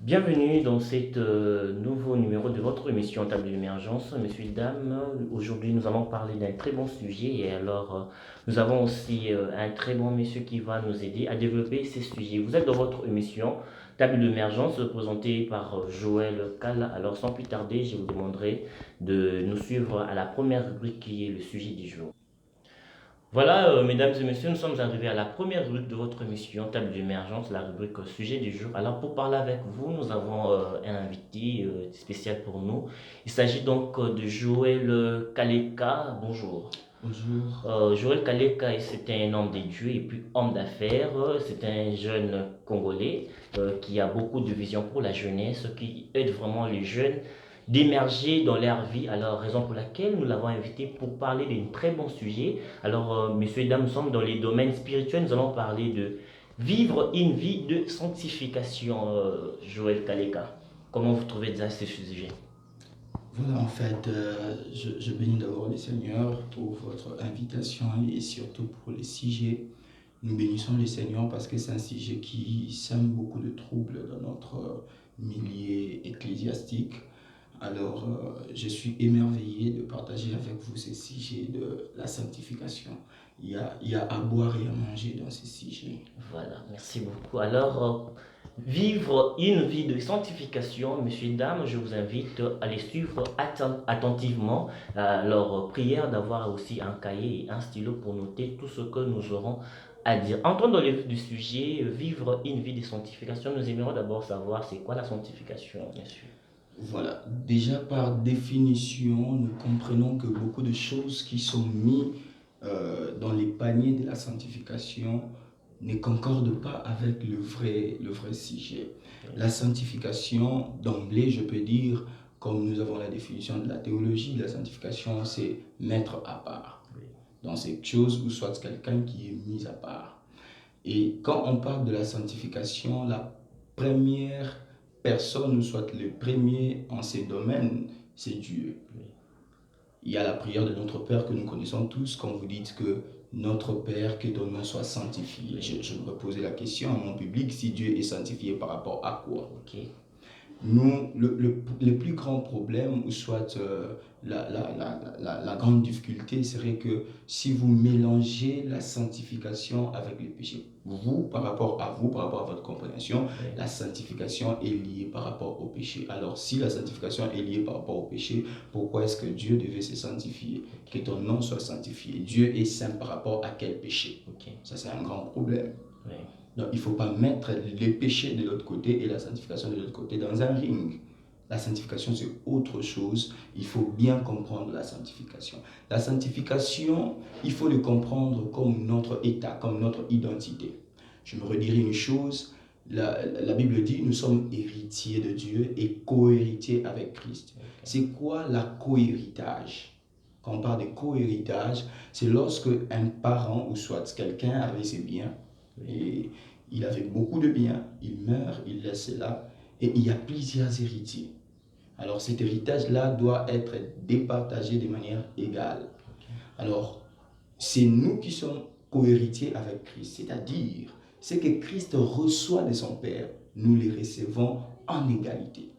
Bienvenue dans cet nouveau numéro de votre émission Table d'émergence. Messieurs et dames, aujourd'hui nous allons parler d'un très bon sujet et alors nous avons aussi un très bon monsieur qui va nous aider à développer ces sujets. Vous êtes dans votre émission Table d'émergence présentée par Joël Cal. Alors sans plus tarder, je vous demanderai de nous suivre à la première rubrique qui est le sujet du jour. Voilà, mesdames et messieurs, nous sommes arrivés à la première rubrique de votre émission Table d'émergence, la rubrique sujet du jour. Alors, pour parler avec vous, nous avons un invité spécial pour nous. Il s'agit donc de Joël Kaleka. Bonjour. Bonjour. Joël Kaleka, c'est un homme des dieux et puis homme d'affaires. C'est un jeune Congolais qui a beaucoup de vision pour la jeunesse, qui aide vraiment les jeunes d'émerger dans leur vie. Alors, raison pour laquelle nous l'avons invité pour parler d'un très bon sujet. Alors, messieurs et dames, nous sommes dans les domaines spirituels. Nous allons parler de vivre une vie de sanctification, Joël Kaleka. Comment vous trouvez déjà ce sujet? Voilà, en fait, je bénis d'abord le Seigneur pour votre invitation et surtout pour le sujet. Nous bénissons le Seigneur parce que c'est un sujet qui sème beaucoup de troubles dans notre milieu ecclésiastique. Alors, je suis émerveillé de partager avec vous ce sujet de la sanctification. Il y a à boire et à manger dans ce sujet. Voilà, merci beaucoup. Alors, vivre une vie de sanctification, messieurs et dames, je vous invite à les suivre attentivement. Alors, prière d'avoir aussi un cahier et un stylo pour noter tout ce que nous aurons à dire. Entrons dans le vif du sujet, vivre une vie de sanctification. Nous aimerions d'abord savoir c'est quoi la sanctification, bien sûr. Voilà, déjà par définition, nous comprenons que beaucoup de choses qui sont mises dans les paniers de la sanctification ne concordent pas avec le vrai sujet. La sanctification, d'emblée, je peux dire, comme nous avons la définition de la théologie, la sanctification, c'est mettre à part. Donc c'est quelque chose ou soit quelqu'un qui est mis à part. Et quand on parle de la sanctification, la première personne, ou soit le premier en ces domaines, c'est Dieu. Il y a la prière de notre Père que nous connaissons tous quand vous dites que notre Père, que ton nom soit sanctifié. Je me posais la question à mon public, si Dieu est sanctifié par rapport à quoi? Ok. Nous, le plus grand problème, ou soit la grande difficulté, serait que si vous mélangez la sanctification avec le péché, vous, par rapport à vous, par rapport à votre compréhension, la sanctification est liée par rapport au péché. Alors, si la sanctification est liée par rapport au péché, pourquoi est-ce que Dieu devait se sanctifier? Que ton nom soit sanctifié. Dieu est saint par rapport à quel péché? Ça, c'est un grand problème. Donc, il ne faut pas mettre les péchés de l'autre côté et la sanctification de l'autre côté dans un ring. La sanctification, c'est autre chose. Il faut bien comprendre la sanctification. La sanctification, il faut le comprendre comme notre état, comme notre identité. Je me redirai une chose. La Bible dit, nous sommes héritiers de Dieu et co-héritiers avec Christ. C'est quoi la co-héritage? Quand on parle de co-héritage, c'est lorsque un parent ou soit quelqu'un avait ses biens et il avait beaucoup de biens, il meurt, il laisse cela, et il y a plusieurs héritiers. Alors cet héritage-là doit être départagé de manière égale. Alors, c'est nous qui sommes co-héritiers avec Christ, c'est-à-dire, ce que Christ reçoit de son Père, nous les recevons en égalité.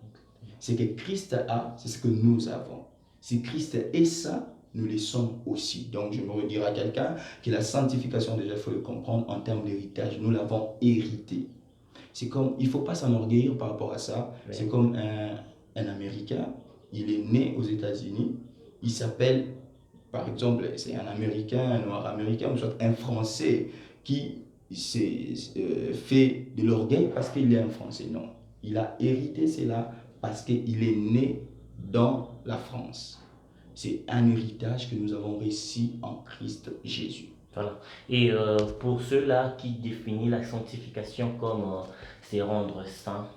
Ce que Christ a, c'est ce que nous avons. Si Christ est ça, nous le sommes aussi. Donc, je me redirai à quelqu'un que la sanctification, déjà, il faut le comprendre en termes d'héritage. Nous l'avons hérité. C'est comme, il ne faut pas s'enorgueillir par rapport à ça. Oui. C'est comme un Américain, il est né aux États-Unis, il s'appelle, par exemple, c'est un Américain, un Noir américain, ou soit un Français qui s'est fait de l'orgueil parce qu'il est un Français. Non, il a hérité cela parce qu'il est né dans la France. C'est un héritage que nous avons reçu en Christ Jésus. Voilà. Et pour ceux-là qui définissent la sanctification comme c'est rendre saint,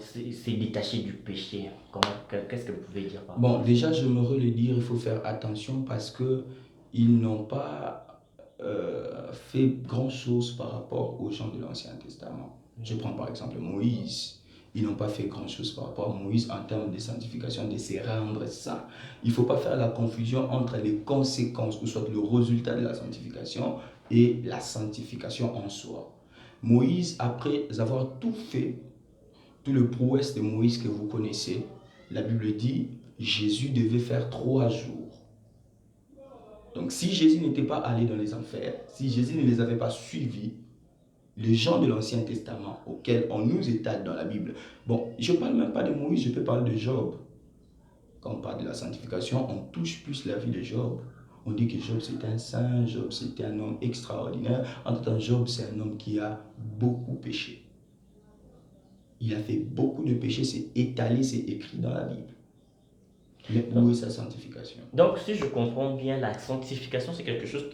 c'est détaché du péché. Qu'est-ce que vous pouvez dire par Bon, déjà, j'aimerais le dire, il faut faire attention parce qu'ils n'ont pas fait grand-chose par rapport aux gens de l'Ancien Testament. Je prends par exemple Moïse. Ils n'ont pas fait grand-chose par rapport à Moïse en termes de sanctification, de se rendre saint. Il ne faut pas faire la confusion entre les conséquences, ou soit le résultat de la sanctification, et la sanctification en soi. Moïse, après avoir tout fait, tout le prouesse de Moïse que vous connaissez, la Bible dit Jésus devait faire 3 jours. Donc si Jésus n'était pas allé dans les enfers, si Jésus ne les avait pas suivis, les gens de l'Ancien Testament auxquels on nous étale dans la Bible, bon, je ne parle même pas de Moïse, je peux parler de Job. Quand on parle de la sanctification, on touche plus la vie de Job. On dit que Job c'était un saint, Job c'était un homme extraordinaire. En tout temps, Job c'est un homme qui a beaucoup péché. Il a fait beaucoup de péchés, c'est étalé, c'est écrit dans la Bible. Mais où est sa sanctification? Donc, si je comprends bien, la sanctification, c'est quelque chose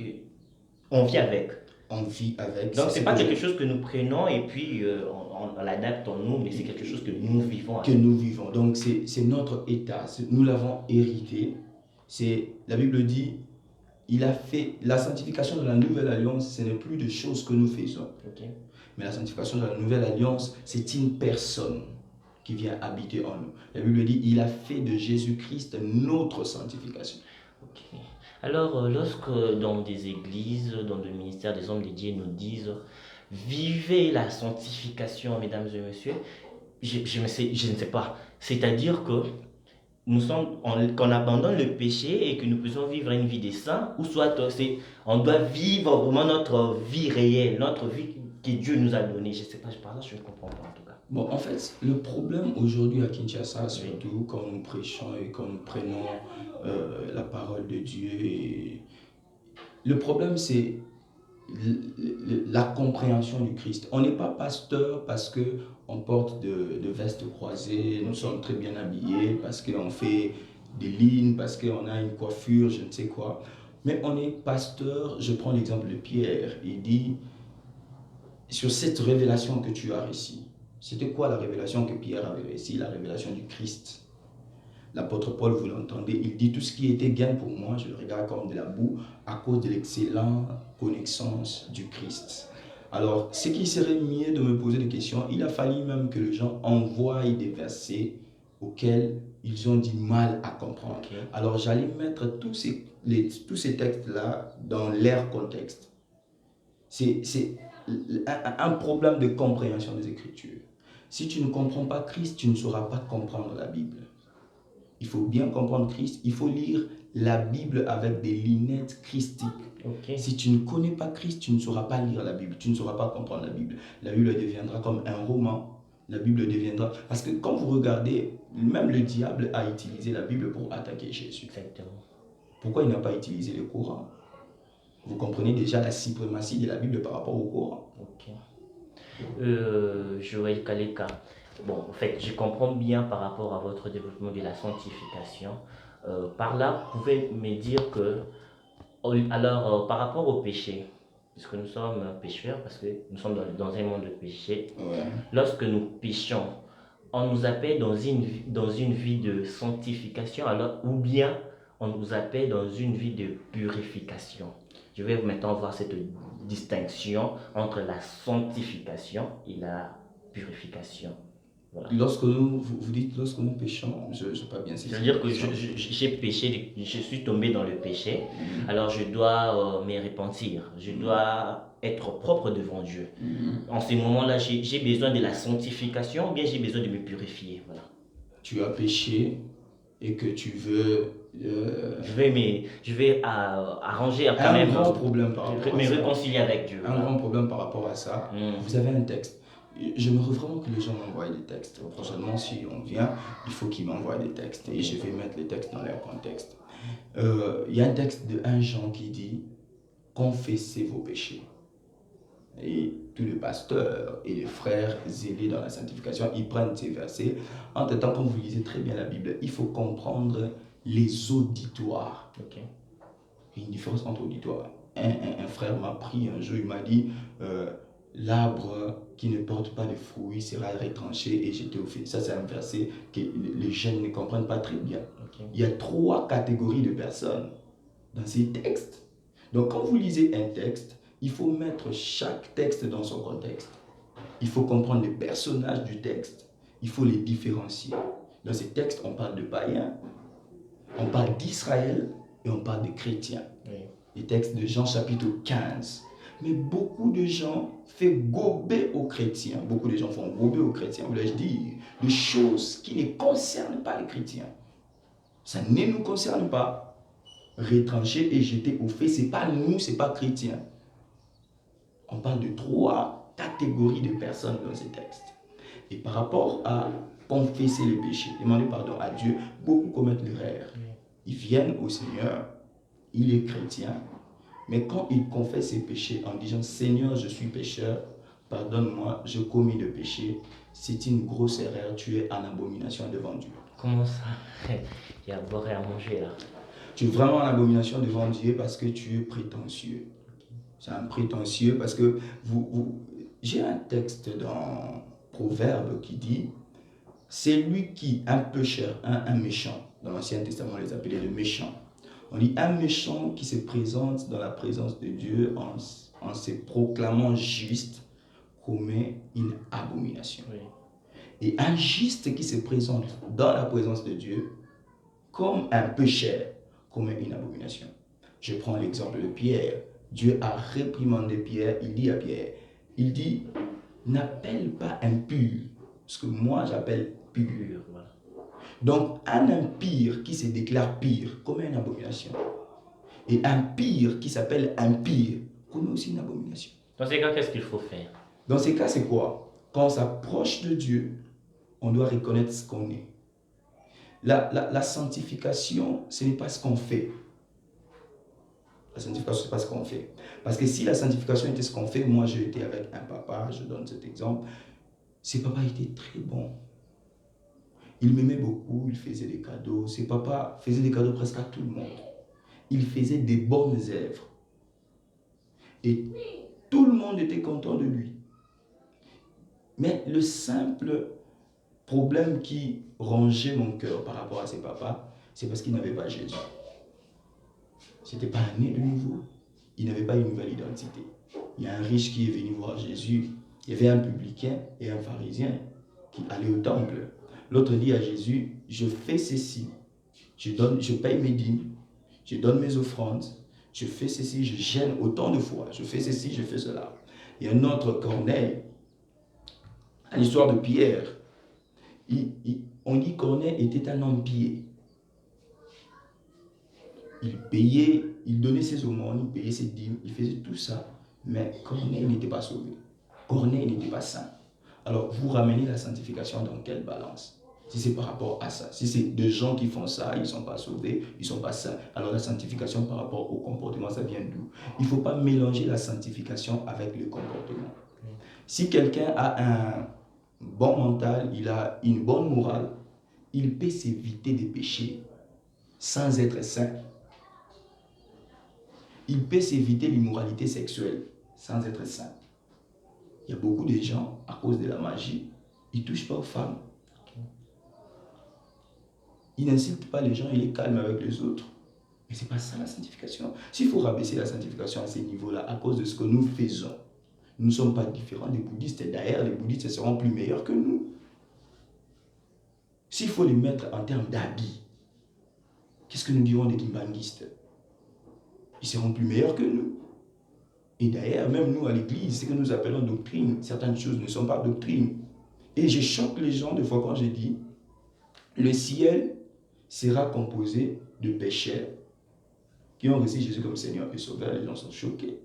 qu'on vit avec. On vit avec. Donc, ce n'est pas quelque chose que nous prenons et puis on l'adapte en nous, mais c'est quelque chose que nous vivons. Que nous vivons. Donc, c'est notre état. Nous l'avons hérité. La Bible dit, il a fait la sanctification de la nouvelle alliance, ce n'est plus des choses que nous faisons. Okay. Mais la sanctification de la nouvelle alliance, c'est une personne qui vient habiter en nous. La Bible dit, il a fait de Jésus-Christ notre sanctification. Okay. Alors, lorsque dans des églises, dans le ministère des hommes dédiés nous disent « Vivez la sanctification, mesdames et messieurs », je ne sais pas. C'est-à-dire que qu'on abandonne le péché et que nous puissions vivre une vie des saints, ou soit on doit vivre vraiment notre vie réelle, notre vie que Dieu nous a donnée. Je ne sais pas, par là, je ne comprends pas en tout cas. Bon, en fait, le problème aujourd'hui à Kinshasa, surtout quand nous prêchons et quand nous prenons la parole de Dieu, le problème c'est la compréhension du Christ. On n'est pas pasteur parce qu'on porte de vestes croisées, nous sommes très bien habillés, parce qu'on fait des lignes, parce qu'on a une coiffure, je ne sais quoi. Mais on est pasteur, je prends l'exemple de Pierre, il dit, sur cette révélation que tu as réussi, c'était quoi la révélation que Pierre avait réussi? La révélation du Christ. L'apôtre Paul, vous l'entendez, il dit tout ce qui était gain pour moi, je le regarde comme de la boue à cause de l'excellente connaissance du Christ. Alors, ce qui serait mieux de me poser des questions, il a fallu même que les gens envoient des versets auxquels ils ont du mal à comprendre. Okay. Alors, j'allais mettre tous ces textes-là dans leur contexte. C'est un problème de compréhension des Écritures. Si tu ne comprends pas Christ, tu ne sauras pas comprendre la Bible. Il faut bien comprendre Christ, il faut lire la Bible avec des lunettes christiques. Okay. Si tu ne connais pas Christ, tu ne sauras pas lire la Bible, tu ne sauras pas comprendre la Bible. La Bible deviendra comme un roman, la Bible deviendra... Parce que quand vous regardez, même le diable a utilisé la Bible pour attaquer Jésus. Exactement. Pourquoi il n'a pas utilisé le Coran? Vous comprenez déjà la suprématie de la Bible par rapport au Coran. Ok. Joël Kaleka. Bon, en fait, je comprends bien par rapport à votre développement de la sanctification. Par là, vous pouvez me dire que, alors, par rapport au péché, puisque nous sommes pécheurs, parce que nous sommes dans un monde de péché, ouais. Lorsque nous péchons, on nous appelle dans une vie de sanctification, alors, ou bien on nous appelle dans une vie de purification. Je vais maintenant voir cette distinction entre la sanctification et la purification. Voilà. Lorsque vous dites lorsque nous péchons, je n'ai pas bien saisi. C'est-à-dire que j'ai péché, je suis tombé dans le péché, alors je dois me repentir, je dois être propre devant Dieu. En ce moment-là, j'ai besoin de la sanctification ou bien j'ai besoin de me purifier. Voilà. Tu as péché et que tu veux... Je vais arranger quand même... grand problème par rapport à ça. Me réconcilier avec Dieu. Un grand problème par rapport à ça. Vous avez un texte. J'aimerais vraiment que les gens m'envoient des textes. Prochainement, si on vient, il faut qu'ils m'envoient des textes et je vais mettre les textes dans leur contexte. Il y a un texte de 1 Jean qui dit « Confessez vos péchés ». Et tous les pasteurs et les frères zélés dans la sanctification, ils prennent ces versets. Entre-temps, quand vous lisez très bien la Bible, il faut comprendre les auditoires. Okay. Il y a une différence entre auditoires. Un frère m'a pris un jour, il m'a dit l'arbre qui ne porte pas de fruits sera retranché et jeté au feu. Ça, c'est un verset que les jeunes ne comprennent pas très bien. Okay. Il y a 3 catégories de personnes dans ces textes. Donc, quand vous lisez un texte, il faut mettre chaque texte dans son contexte. Il faut comprendre les personnages du texte. Il faut les différencier. Dans ces textes, on parle de païens, on parle d'Israël et on parle de chrétiens. Oui. Les textes de Jean chapitre 15. Mais beaucoup de gens font gober aux chrétiens. Beaucoup de gens font gober aux chrétiens, voulais-je dire, de choses qui ne concernent pas les chrétiens. Ça ne nous concerne pas. Retrancher et jeter au fait, ce n'est pas nous, ce n'est pas chrétien. On parle de 3 catégories de personnes dans ces textes. Et par rapport à confesser les péchés, demander pardon à Dieu, beaucoup commettent l'erreur. Ils viennent au Seigneur, il est chrétien, mais quand il confesse ses péchés en disant « Seigneur, je suis pécheur, pardonne-moi, je commis le péché », c'est une grosse erreur, tu es en abomination devant Dieu. Comment ça? Il y a à boire et à manger là. Tu es vraiment en abomination devant Dieu parce que tu es prétentieux. C'est un prétentieux parce que j'ai un texte dans Proverbe qui dit « C'est lui qui, un pécheur, un méchant », dans l'Ancien Testament on les appelait de méchants. On dit un méchant qui se présente dans la présence de Dieu en se proclamant juste commet une abomination. Oui. Et un juste qui se présente dans la présence de Dieu comme un pécheur commet une abomination. Je prends l'exemple de Pierre. Dieu a réprimandé Pierre, il dit à Pierre, il dit, n'appelle pas impur, ce que moi j'appelle pur. Voilà. Donc un impire qui se déclare pire commet une abomination. Et un pire qui s'appelle impire commet aussi une abomination. Dans ces cas, qu'est-ce qu'il faut faire? Dans ces cas, c'est quoi? Quand on s'approche de Dieu, on doit reconnaître ce qu'on est. La sanctification, ce n'est pas ce qu'on fait. La sanctification, ce n'est pas ce qu'on fait. Parce que si la sanctification était ce qu'on fait, moi j'ai été avec un papa, je donne cet exemple, ce papa était très bon. Il m'aimait beaucoup, il faisait des cadeaux. Ce papa faisait des cadeaux presque à tout le monde. Il faisait des bonnes œuvres. Et tout le monde était content de lui. Mais le simple problème qui rongeait mon cœur par rapport à ses papas, c'est parce qu'il n'avait pas Jésus. C'était pas un né de nouveau. Il n'avait pas une nouvelle identité. Il y a un riche qui est venu voir Jésus. Il y avait un publicain et un pharisien qui allaient au temple. L'autre dit à Jésus, je fais ceci. Je paye mes dîmes. Je donne mes offrandes. Je fais ceci, je gêne autant de fois. Je fais ceci, je fais cela. Il y a un autre Corneille. À l'histoire de Pierre, on dit que Corneille était un homme pieux. Il payait, il donnait ses aumônes, il payait ses dîmes, il faisait tout ça. Mais Corneille n'était pas sauvé. Corneille n'était pas saint. Alors, vous ramenez la sanctification dans quelle balance? Si c'est par rapport à ça, si c'est des gens qui font ça, ils ne sont pas sauvés, ils ne sont pas saints, alors la sanctification par rapport au comportement, ça vient d'où? Il ne faut pas mélanger la sanctification avec le comportement. Si quelqu'un a un bon mental, il a une bonne morale, il peut s'éviter des péchés sans être saint. Il peut s'éviter l'immoralité sexuelle sans être saint. Il y a beaucoup de gens, à cause de la magie, ils ne touchent pas aux femmes. Il n'insulte pas les gens, il est calme avec les autres. Mais ce n'est pas ça la sanctification. S'il faut rabaisser la sanctification à ces niveaux-là, à cause de ce que nous faisons, nous ne sommes pas différents des bouddhistes. D'ailleurs, les bouddhistes seront plus meilleurs que nous. S'il faut les mettre en termes d'habits, qu'est-ce que nous dirons des kimbanguistes? Ils seront plus meilleurs que nous. Et d'ailleurs, même nous à l'église, ce que nous appelons doctrine, certaines choses ne sont pas doctrines. Et je choque les gens des fois quand je dis, le ciel sera composé de pécheurs qui ont reçu Jésus comme Seigneur et Sauveur. Les gens sont choqués.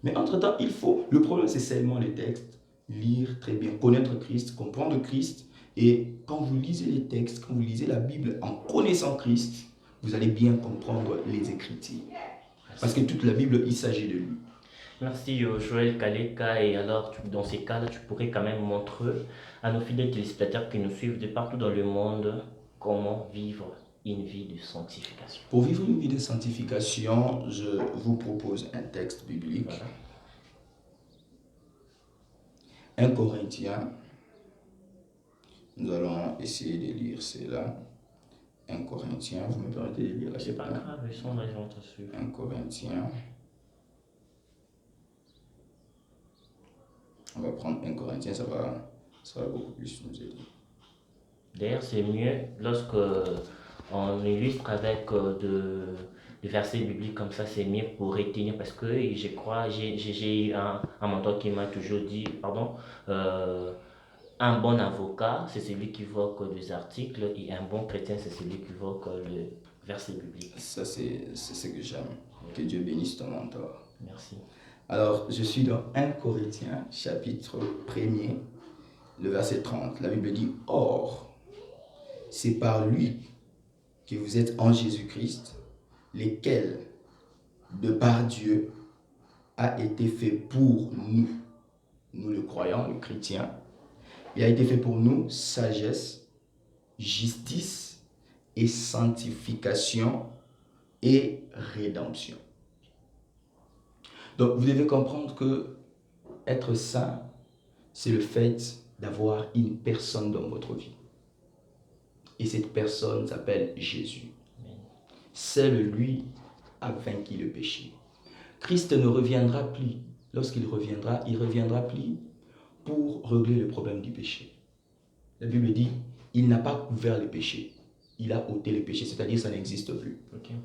Mais entre-temps, le problème c'est seulement les textes, lire très bien, connaître Christ, comprendre Christ. Et quand vous lisez les textes, quand vous lisez la Bible en connaissant Christ, vous allez bien comprendre les Écritures. Parce que toute la Bible, il s'agit de lui. Merci Joël Kaleka. Et alors, dans ces cas-là, tu pourrais quand même montrer à nos fidèles téléspectateurs qui nous suivent de partout dans le monde comment vivre une vie de sanctification. Pour vivre une vie de sanctification, je vous propose un texte biblique. Voilà. 1 Corinthiens. Nous allons essayer de lire cela. 1 Corinthiens, vous me permettez de lire la C'est pas grave, ils sont raison dessus. 1 Corinthiens. On va prendre 1 Corinthiens, ça va beaucoup plus nous aider. D'ailleurs, c'est mieux lorsque on illustre avec les versets bibliques comme ça, c'est mieux pour retenir parce que je crois, j'ai eu un mentor qui m'a toujours dit, pardon, euh, un bon avocat, c'est celui qui voit que les articles et un bon chrétien, c'est celui qui voit que le verset biblique. Ça, c'est ce que j'aime. Que Dieu bénisse ton mentor. Merci. Alors, je suis dans 1 Corinthiens, chapitre 1er, le verset 30. La Bible dit, « Or, c'est par lui que vous êtes en Jésus-Christ, lequel, de par Dieu, a été fait pour nous, nous le croyants, le chrétien, il a été fait pour nous sagesse, justice et sanctification et rédemption. » Donc, vous devez comprendre que être saint, c'est le fait d'avoir une personne dans votre vie. Et cette personne s'appelle Jésus. Seul lui a vaincu le péché. Christ ne reviendra plus. Lorsqu'il reviendra, il reviendra plus pour régler le problème du péché. La Bible dit, il n'a pas couvert le péché. Il a ôté le péché, c'est-à-dire ça n'existe plus. Okay.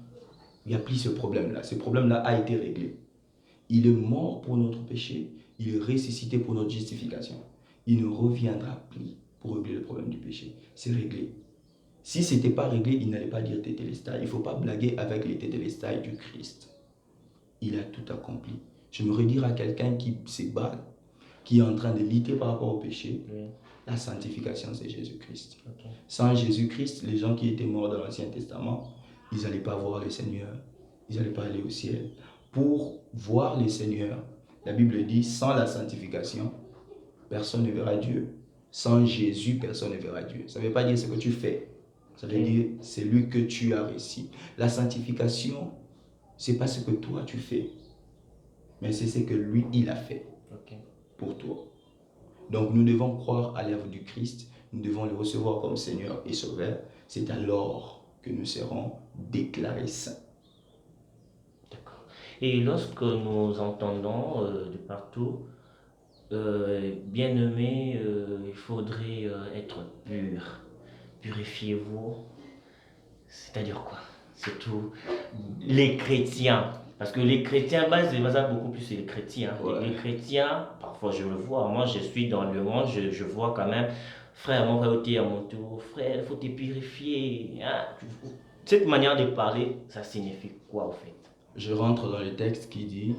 Il n'y a plus ce problème-là. Ce problème-là a été réglé. Il est mort pour notre péché. Il est ressuscité pour notre justification. Il ne reviendra plus pour régler le problème du péché. C'est réglé. Si ce n'était pas réglé, il n'allait pas dire tétélestai. Il ne faut pas blaguer avec les tétélestai du Christ. Il a tout accompli. Je me redire à quelqu'un qui se bat, qui est en train de lutter par rapport au péché. Oui. La sanctification, c'est Jésus-Christ. Okay. Sans Jésus-Christ, les gens qui étaient morts dans l'Ancien Testament, ils n'allaient pas voir le Seigneur. Ils n'allaient pas aller au ciel. Pour voir le Seigneur, la Bible dit, sans la sanctification, personne ne verra Dieu. Sans Jésus, personne ne verra Dieu. Ça ne veut pas dire ce que tu fais. Ça veut dire c'est lui que tu as réussi. La sanctification, ce n'est pas ce que toi tu fais, mais c'est ce que lui, il a fait pour toi. Donc nous devons croire à l'œuvre du Christ, nous devons le recevoir comme Seigneur et Sauveur. C'est alors que nous serons déclarés saints. D'accord. Et lorsque nous entendons de partout, bien-aimé, il faudrait être pur. Purifiez-vous. C'est-à-dire quoi? Surtout les chrétiens. Parce que les chrétiens, c'est beaucoup plus les chrétiens. Ouais. Les chrétiens, parfois je le vois, moi je suis dans le monde, je vois quand même, frère, mon frère, à mon tour, frère, il faut te purifier. Hein? Cette manière de parler, ça signifie quoi au fait? Je rentre dans le texte qui dit,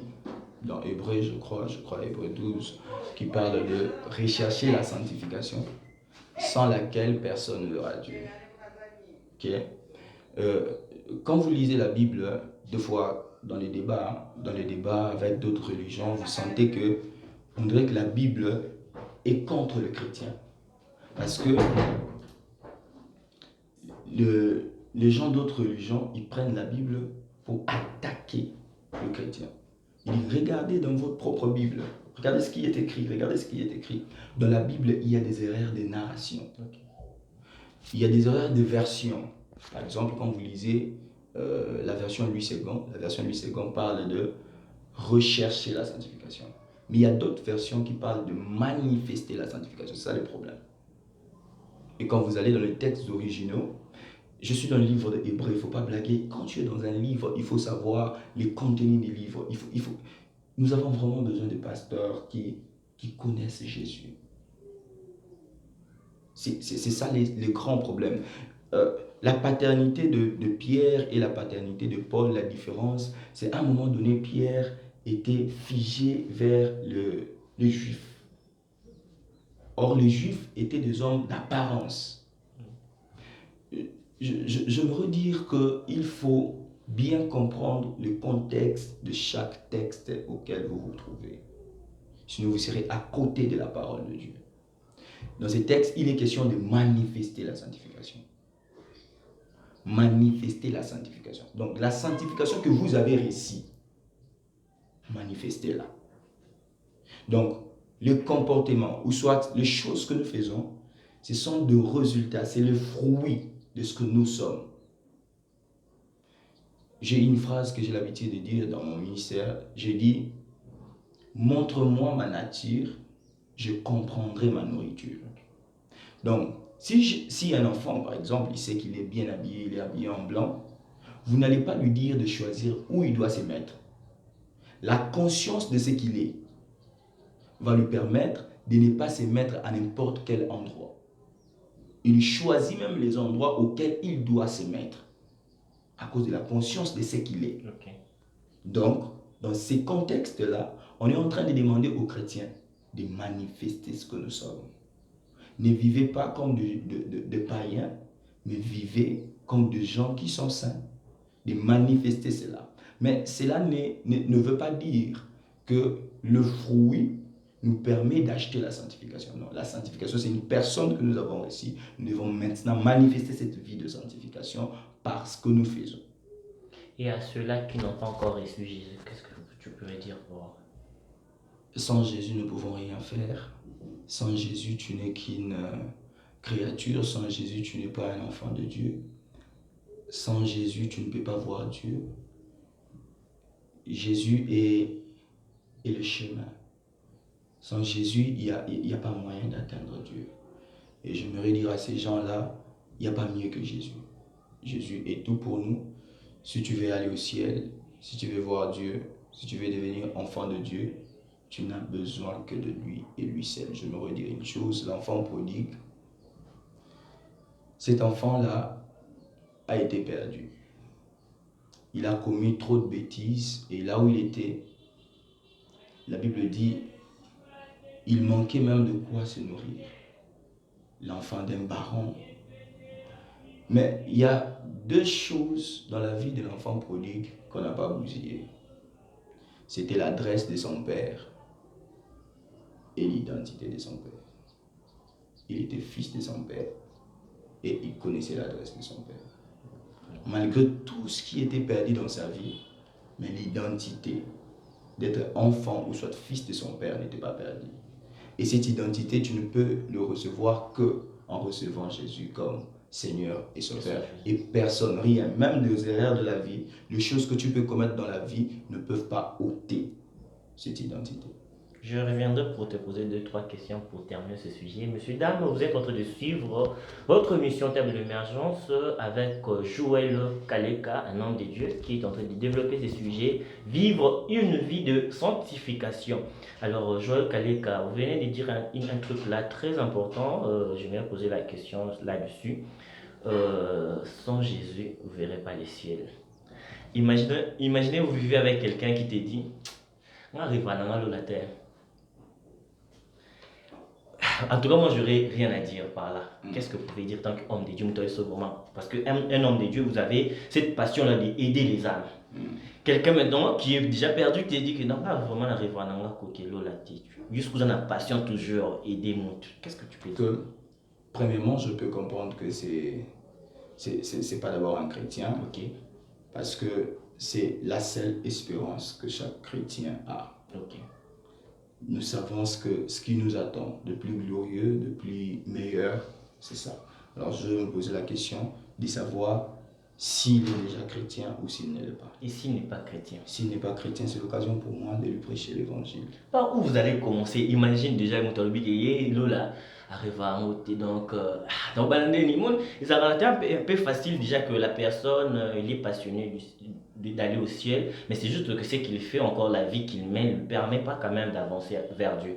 dans Hébreu, je crois Hébreu 12, qui parle de rechercher la sanctification, sans laquelle personne ne verra Dieu. Ok? Quand vous lisez la Bible, deux fois dans les débats avec d'autres religions, vous sentez que on dirait que la Bible est contre le chrétien. Parce que les gens d'autres religions, ils prennent la Bible pour attaquer le chrétien. Ils disent, regardez dans votre propre Bible, regardez ce qui est écrit, Dans la Bible, il y a des erreurs de narration. Okay. Il y a des erreurs de version. Par exemple, quand vous lisez la version Louis II parle de rechercher la sanctification. Mais il y a d'autres versions qui parlent de manifester la sanctification. C'est ça le problème. Et quand vous allez dans les textes originaux, je suis dans le livre de Hébreu, il ne faut pas blaguer. Quand tu es dans un livre, il faut savoir les contenus des livres. Nous avons vraiment besoin de pasteurs qui connaissent Jésus. C'est ça le grand problème. La paternité de Pierre et la paternité de Paul, la différence, c'est à un moment donné, Pierre était figé vers les Juifs. Or, les Juifs étaient des hommes d'apparence. Je me redire qu'il faut bien comprendre le contexte de chaque texte auquel vous vous trouvez. Sinon, vous serez à côté de la parole de Dieu. Dans ces textes, il est question de manifester la sanctification. Manifester la sanctification. Donc, la sanctification que vous avez réussi, manifestez-la. Donc, le comportement, ou soit les choses que nous faisons, ce sont des résultats, c'est le fruit de ce que nous sommes. J'ai une phrase que j'ai l'habitude de dire dans mon ministère. J'ai dit, montre-moi ma nature, je comprendrai ma nourriture. Donc, si un enfant, par exemple, il sait qu'il est bien habillé, il est habillé en blanc, vous n'allez pas lui dire de choisir où il doit se mettre. La conscience de ce qu'il est va lui permettre de ne pas se mettre à n'importe quel endroit. Il choisit même les endroits auxquels il doit se mettre à cause de la conscience de ce qu'il est. Ok. Donc, dans ces contextes-là, on est en train de demander aux chrétiens de manifester ce que nous sommes. Ne vivez pas comme de païens, mais vivez comme des gens qui sont saints. De manifester cela. Mais cela ne veut pas dire que le fruit nous permet d'acheter la sanctification. Non, la sanctification, c'est une personne que nous avons reçue. Nous devons maintenant manifester cette vie de sanctification par ce que nous faisons. Et à ceux-là qui n'ont pas encore reçu Jésus, qu'est-ce que tu pourrais dire pour... Sans Jésus, nous ne pouvons rien faire. Sans Jésus, tu n'es qu'une créature. Sans Jésus, tu n'es pas un enfant de Dieu. Sans Jésus, tu ne peux pas voir Dieu. Jésus est le chemin. Sans Jésus, il n'y a pas moyen d'atteindre Dieu. Et j'aimerais dire à ces gens-là, il n'y a pas mieux que Jésus. Jésus est tout pour nous. Si tu veux aller au ciel, si tu veux voir Dieu, si tu veux devenir enfant de Dieu, tu n'as besoin que de lui et lui seul. Je me redire une chose, l'enfant prodigue, cet enfant-là a été perdu. Il a commis trop de bêtises et là où il était, la Bible dit, il manquait même de quoi se nourrir. L'enfant d'un baron. Mais il y a deux choses dans la vie de l'enfant prodigue qu'on n'a pas bousillé. C'était l'adresse de son père et l'identité de son père. Il était fils de son père et il connaissait l'adresse de son père. Malgré tout ce qui était perdu dans sa vie, mais l'identité d'être enfant ou soit fils de son père n'était pas perdue. Et cette identité, tu ne peux le recevoir que en recevant Jésus comme Seigneur et Sauveur. Et personne, rien, même les erreurs de la vie, les choses que tu peux commettre dans la vie ne peuvent pas ôter cette identité. Je reviendrai pour te poser 2-3 questions pour terminer ce sujet. Monsieur, dame, vous êtes en train de suivre votre mission Table d'émergence avec Joël Kaleka, un homme de Dieu, qui est en train de développer ce sujet, vivre une vie de sanctification. Alors, Joël Kaleka, vous venez de dire un truc là très important. Je vais poser la question là-dessus. Sans Jésus, vous ne verrez pas les ciels. Imaginez vous vivez avec quelqu'un qui te dit, on arrive à la terre. En tout cas, moi, je n'aurais rien à dire par là. Qu'est-ce que vous pouvez dire tant qu'homme de Dieu, parce qu'un homme de Dieu, vous avez cette passion-là d'aider les âmes. Quelqu'un maintenant qui est déjà perdu, qui te dit que non, pas vraiment arriver à la kokelo la tête. Juste que vous avez la passion toujours aider mon. Qu'est-ce que tu peux dire? Premièrement, je peux comprendre que c'est pas d'abord un chrétien, Ok. parce que c'est la seule espérance que chaque chrétien a. Ok. Nous savons que ce qui nous attend de plus glorieux, de plus meilleur, c'est ça. Alors je me pose la question de savoir s'il est déjà chrétien ou s'il ne l'est pas. Et s'il n'est pas chrétien? S'il n'est pas chrétien, c'est l'occasion pour moi de lui prêcher l'évangile. Par où vous allez commencer? Imagine déjà, Lola arrive à monter donc dans ça va être un peu facile déjà que la personne il est passionné d'aller au ciel, mais c'est juste que ce qu'il fait encore la vie qu'il mène ne lui permet pas quand même d'avancer vers Dieu.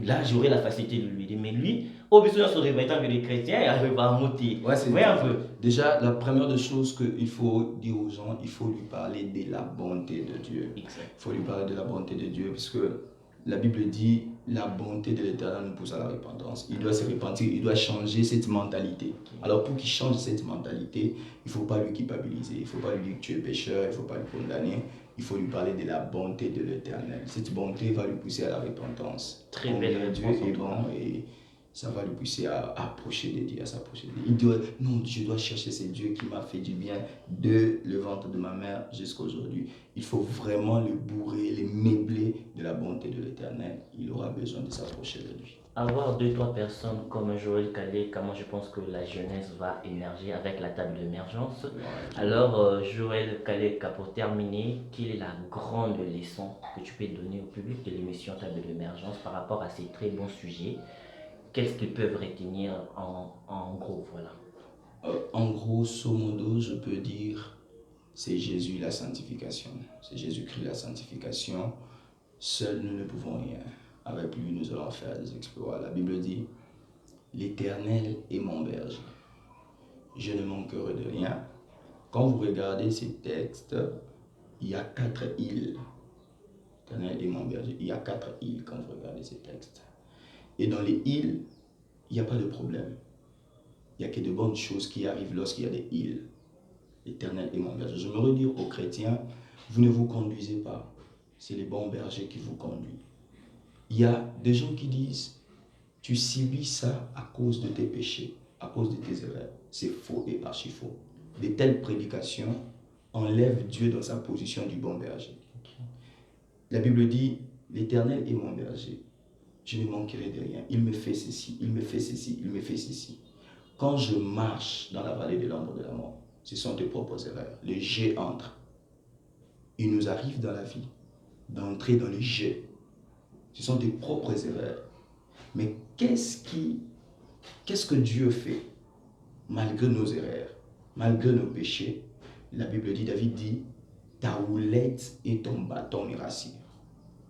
Là j'aurais la facilité de lui aider, mais lui au besoin de se réveiller tant que les chrétiens il arrive à monter. Ouais, c'est un peu. Déjà, la première des choses qu'il faut dire aux gens, il faut lui parler de la bonté de Dieu. Exact. Il faut lui parler de la bonté de Dieu, parce que la Bible dit la bonté de l'Éternel nous pousse à la repentance. Il doit se repentir, il doit changer cette mentalité. Alors pour qu'il change cette mentalité, il ne faut pas lui culpabiliser, il ne faut pas lui dire que tu es pécheur, il ne faut pas lui condamner. Il faut lui parler de la bonté de l'Éternel. Cette bonté va lui pousser à la repentance. Très belle Dieu réponse. est bon et ça va lui pousser à approcher de Dieu, à s'approcher de Dieu. Il doit, non, je dois chercher ce Dieu qui m'a fait du bien de le ventre de ma mère jusqu'à aujourd'hui. Il faut vraiment le bourrer, le meubler de la bonté de l'Éternel. Il aura besoin de s'approcher de lui. Avoir 2-3 personnes comme Joël Kaleka, moi je pense que la jeunesse va émerger avec la table d'émergence. Ouais, Alors Joël Kaleka, pour terminer, quelle est la grande leçon que tu peux donner au public de l'émission Table d'émergence par rapport à ces très bons sujets? Qu'est-ce qu'ils peuvent retenir en gros, voilà. En grosso modo, je peux dire c'est Jésus la sanctification. C'est Jésus-Christ la sanctification. Seuls nous ne pouvons rien. Avec lui, nous allons faire des exploits. La Bible dit, l'Éternel est mon berger. Je ne manquerai de rien. Quand vous regardez ces textes, il y a 4 îles. L'Éternel est mon berger. Il y a 4 îles quand vous regardez ces textes. Et dans les îles, il n'y a pas de problème. Il n'y a que de bonnes choses qui arrivent lorsqu'il y a des îles. L'Éternel est mon berger. Je me redire aux chrétiens, vous ne vous conduisez pas. C'est les bons bergers qui vous conduisent. Il y a des gens qui disent, tu subis ça à cause de tes péchés, à cause de tes erreurs. C'est faux et archi faux. De telles prédications enlèvent Dieu dans sa position du bon berger. La Bible dit, l'Éternel est mon berger. Je ne manquerai de rien. Il me fait ceci, il me fait ceci, il me fait ceci. Quand je marche dans la vallée de l'ombre de la mort, ce sont tes propres erreurs. Le jet entre. Il nous arrive dans la vie d'entrer dans le jet. Ce sont tes propres erreurs. Mais qu'est-ce que Dieu fait malgré nos erreurs, malgré nos péchés? La Bible dit, David dit, ta houlette et ton bâton me rassurent.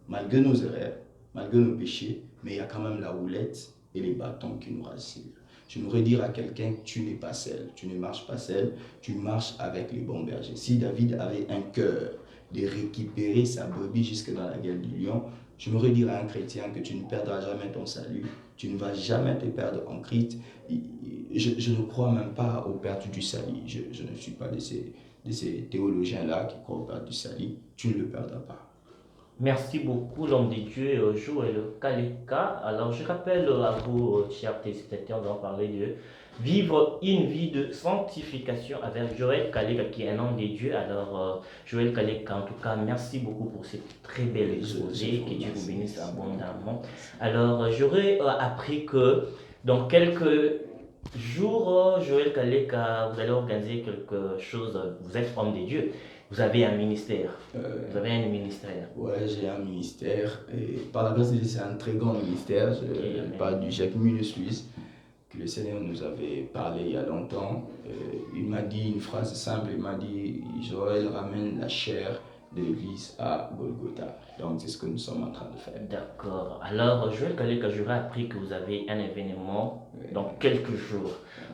Malgré nos erreurs, malgré nos péchés, mais il y a quand même la houlette et les bâtons qui nous rassurent. J'aimerais dire à quelqu'un, tu n'es pas seul, tu ne marches pas seul, tu marches avec les bons bergers. Si David avait un cœur de récupérer sa brebis jusque dans la gueule du lion, j'aimerais dire à un chrétien que tu ne perdras jamais ton salut, tu ne vas jamais te perdre en Christ. Je ne crois même pas aux pertes du salut. Je ne suis pas de ces théologiens-là qui croient aux pertes du salut. Tu ne le perdras pas. Merci beaucoup, l'homme de Dieu, Joël Kaleka. Alors, je rappelle à vous, chers téléspectateurs, d'en parler de vivre une vie de sanctification avec Joël Kaleka, qui est un homme de Dieu. Alors, Joël Kaleka, en tout cas, merci beaucoup pour cette très belle exposé. Que Dieu vous bénisse abondamment. Alors, j'aurais appris que dans quelques jours, Joël Kaleka, vous allez organiser quelque chose. Vous êtes homme de Dieu. Vous avez un ministère. Vous avez un ministère. Ouais, j'ai un ministère. Et par la grâce de Dieu, c'est un très grand ministère. Je parle du Jacques Suisse, que le Seigneur nous avait parlé il y a longtemps. Il m'a dit une phrase simple. Il m'a dit, Joël ramène la chair de l'église à Golgotha. Donc, c'est ce que nous sommes en train de faire. D'accord. Alors, Joël Kaleka, j'aurais appris que vous avez un événement dans quelques jours.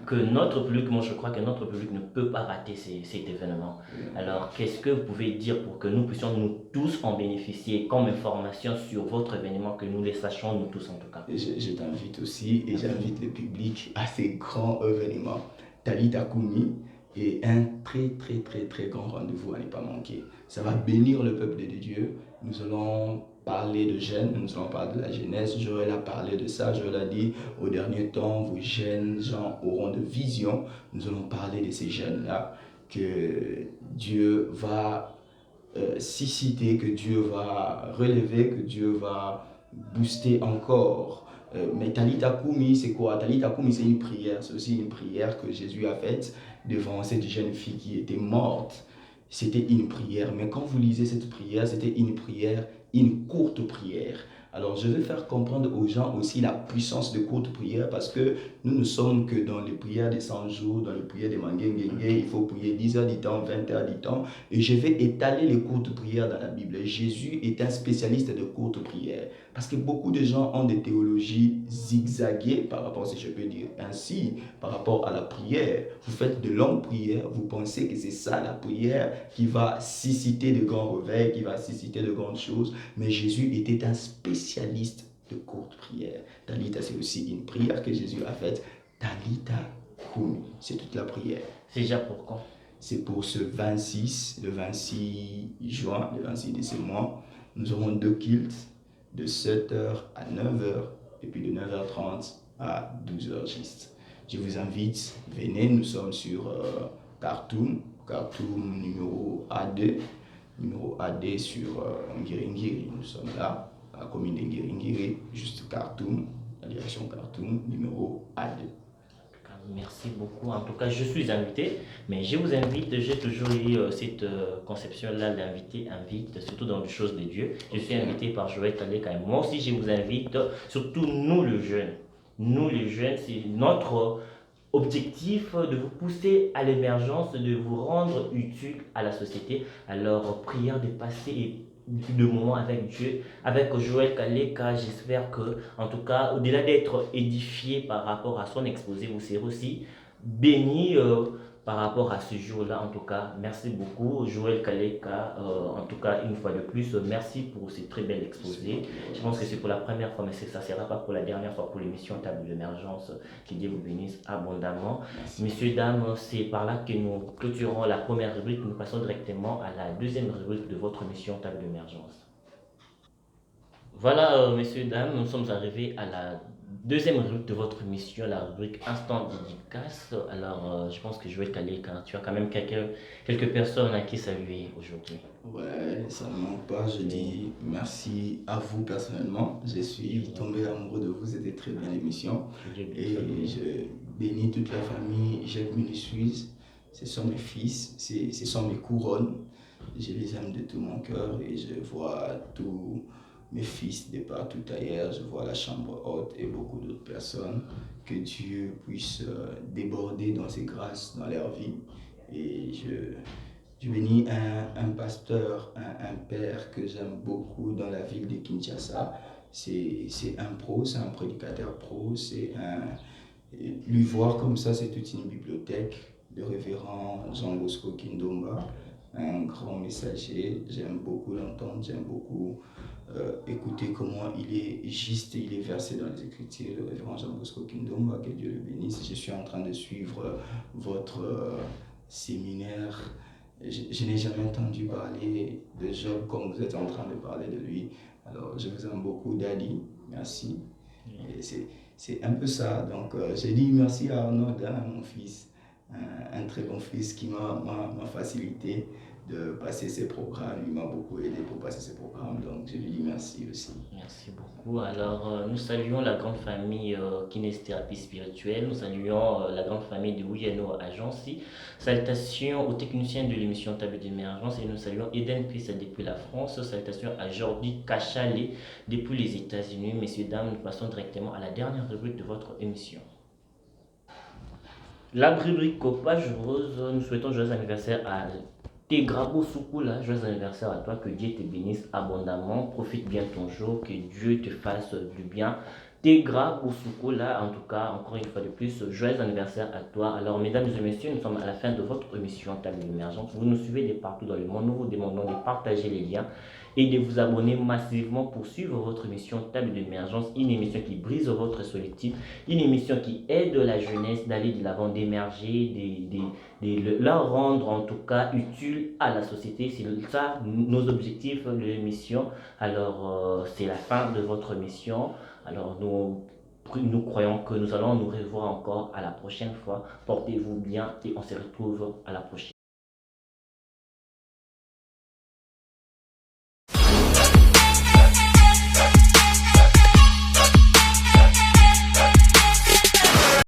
Que notre public, moi je crois que notre public ne peut pas rater cet événement. Alors, qu'est-ce que vous pouvez dire pour que nous puissions nous tous en bénéficier comme information sur votre événement, que nous les sachions, nous tous en tout cas? Je t'invite aussi et j'invite le public à ces grands événements. Talita Kumi est un très grand rendez-vous à ne pas manquer. Ça va bénir le peuple de Dieu. Nous allons parler de jeunes, nous allons parler de la jeunesse. Joël a parlé de ça, Joël a dit, au dernier temps, vos jeunes gens auront de visions. Nous allons parler de ces jeunes-là, que Dieu va susciter, que Dieu va relever, que Dieu va booster encore. Mais Talita Kumi, c'est quoi? Talita Kumi, c'est une prière. C'est aussi une prière que Jésus a faite devant cette jeune fille qui était morte. C'était une prière. Mais quand vous lisez cette prière, c'était une prière, une courte prière. Alors, je vais faire comprendre aux gens aussi la puissance de courte prière parce que nous ne sommes que dans les prières des 100 jours, dans les prières des Mangengengue. Il faut prier 10 heures du temps, 20 heures du temps. Et je vais étaler les courtes prières dans la Bible. Jésus est un spécialiste de courtes prières parce que beaucoup de gens ont des théologies zigzaguées par rapport, si je peux dire ainsi, par rapport à la prière. Vous faites de longues prières, vous pensez que c'est ça la prière qui va susciter de grands réveils, qui va susciter de grandes choses. Mais Jésus était un spécialiste de courtes prières. Talita, c'est aussi une prière que Jésus a faite. Talita Kumi, c'est toute la prière. C'est déjà pour quand? C'est pour le 26 juin, le 26 de ce mois. Nous aurons 2 cultes de 7h à 9h et puis de 9h30 à 12h juste. Je vous invite, venez, nous sommes sur Khartoum numéro A2. Numéro AD sur Ngiringiri. Nous sommes là, à la commune de Ngiringiri, juste Khartoum, la direction Khartoum, numéro A2. Merci beaucoup. En tout cas, je suis invité, mais je vous invite, j'ai toujours eu cette conception-là, l'invité invite, surtout dans les choses de Dieu. Je suis invité par Joël Kaleka. Moi aussi, je vous invite, surtout nous les jeunes. Nous les jeunes, c'est notre objectif de vous pousser à l'émergence, de vous rendre utile à la société. Alors, prière de passer de moments avec Dieu, avec Joël Kaleka. J'espère que, en tout cas, au-delà d'être édifié par rapport à son exposé, vous serez aussi béni par rapport à ce jour-là. En tout cas, merci beaucoup, Joël Kaleka. En tout cas, une fois de plus, merci pour ce très bel exposé. Je pense que c'est pour la première fois, mais ça ne sera pas pour la dernière fois pour l'émission Table d'émergence. Que Dieu vous bénisse abondamment. Merci. Messieurs, dames, c'est par là que nous clôturons la première rubrique. Nous passons directement à la deuxième rubrique de votre émission Table d'émergence. Voilà, messieurs, dames, nous sommes arrivés à la deuxième rubrique de votre émission, la rubrique Instant dédicace. Alors, je pense que je vais te caler car tu as quand même quelques personnes à qui saluer aujourd'hui. Ouais, ça ne manque pas. Je dis merci à vous personnellement. Je suis tombé amoureux de vous. C'était très bien l'émission. Et je bénis toute la famille Jacques Minisuise. Ce sont mes fils, ce sont mes couronnes. Je les aime de tout mon cœur et je vois tous mes fils de partout ailleurs. Je vois la chambre haute et beaucoup d'autres personnes. Que Dieu puisse déborder dans ses grâces dans leur vie. Et je bénis un pasteur, un père que j'aime beaucoup dans la ville de Kinshasa. C'est un pro, c'est un prédicateur pro, lui voir comme ça, c'est toute une bibliothèque. Le révérend Jean Bosco Kindomba, un grand messager. J'aime beaucoup l'entendre, j'aime beaucoup écouter comment il est juste, il est versé dans les Écritures. Le révérend Jean Bosco Kindomba, que Dieu le bénisse. Je suis en train de suivre votre séminaire. Je n'ai jamais entendu parler de Job comme vous êtes en train de parler de lui. Alors, je vous aime beaucoup, Daddy. Merci. Et c'est un peu ça. Donc, j'ai dit merci à Arnaud, mon fils, un très bon fils qui m'a facilité de passer ces programmes. Il m'a beaucoup aidé pour passer ces programmes. Donc, je lui dis merci aussi. Merci beaucoup. Alors, nous saluons la grande famille Kinésithérapie spirituelle. Nous saluons la grande famille de Wuyano Agency. Salutations aux techniciens de l'émission Table d'émergence. Et nous saluons Eden Pissa depuis la France. Salutations à Jordi Kachale depuis les États-Unis. Messieurs, dames, nous passons directement à la dernière rubrique de votre émission. La rubrique Copage Rose, nous souhaitons joyeux anniversaire à Tegrabo Soukoula, joyeux anniversaire à toi, que Dieu te bénisse abondamment, profite bien ton jour, que Dieu te fasse du bien. Tegrabo Soukoula, en tout cas, encore une fois de plus, joyeux anniversaire à toi. Alors, mesdames et messieurs, nous sommes à la fin de votre émission Table d'émergence. Vous nous suivez de partout dans le monde, nous vous demandons de partager les liens et de vous abonner massivement pour suivre votre émission Table d'émergence, une émission qui brise votre solitude, une émission qui aide la jeunesse d'aller de l'avant, d'émerger, de la rendre en tout cas utile à la société. C'est ça nos objectifs de l'émission. Alors c'est la fin de votre émission. Alors nous croyons que nous allons nous revoir encore à la prochaine fois. Portez-vous bien et on se retrouve à la prochaine.